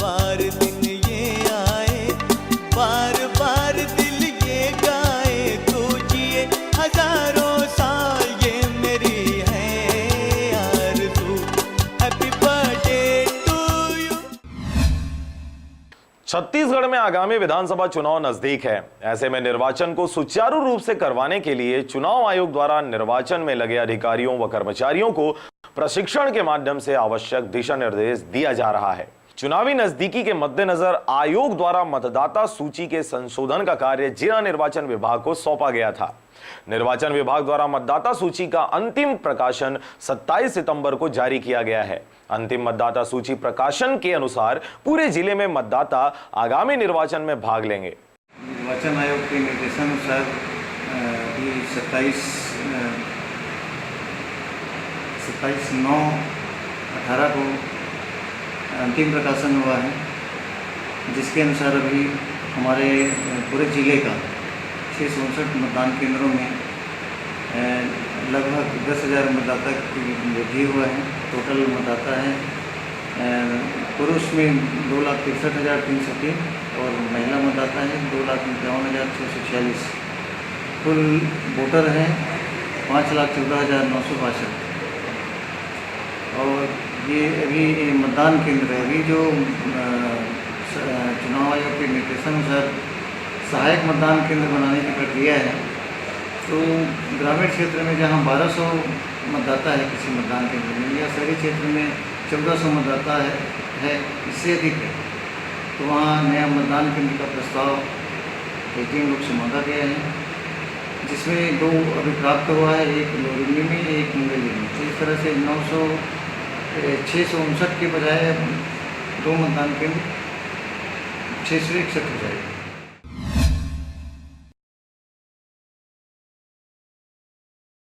बार दिन ये आए, बार बार दिल ये गाए, तू जिए हजारों साल ये मेरी है आरज़ू। Happy birthday to you. Chhattisgarh में आगामी विधानसभा चुनाव नजदीक है। ऐसे में निर्वाचन को सुचारू रूप से करवाने के लिए चुनाव आयोग द्वारा निर्वाचन में लगे अधिकारियों व कर्मचारियों को प्रशिक्षण के माध्यम से आवश्यक दिशा निर्देश दिया जा रहा है। चुनावी नजदीकी के मद्देनजर आयोग द्वारा मतदाता सूची के संशोधन का कार्य जिला निर्वाचन विभाग को सौंपा गया था। निर्वाचन विभाग द्वारा मतदाता सूची का अंतिम प्रकाशन 27 सितंबर को जारी किया गया है। अंतिम मतदाता सूची प्रकाशन के अनुसार पूरे जिले में मतदाता आगामी निर्वाचन में भाग लेंगे। निर्वाचन आयोग के निर्देशानुसार 27/9/18 को अंतिम प्रकाशन हुआ है, जिसके अनुसार अभी हमारे पूरे जिले का 659 मतदान केंद्रों में लगभग 10,000 मतदाता की वृद्धि हुआ है। टोटल मतदाता है पुरुष में 2,63,303 और महिला मतदाता है 2,51,646। कुल वोटर हैं 5,14,962। और ये अभी मतदान केंद्र है। अभी जो चुनाव आयोग के निर्देशानुसार सहायक मतदान केंद्र बनाने की प्रक्रिया है, तो ग्रामीण क्षेत्र में जहां 1200 मतदाता है किसी मतदान केंद्र में, या शहरी क्षेत्र में 1400 मतदाता है इससे अधिक है, तो वहाँ नया मतदान केंद्र का प्रस्ताव 3 लोग से मांगा गया है, जिसमें 2 अभी प्राप्त हुआ है, एक लोरिमी में एक मुंगेली में। तो इस तरह से 659 के बजाय 2 मतदान केंद्र 661 हो जाएगा।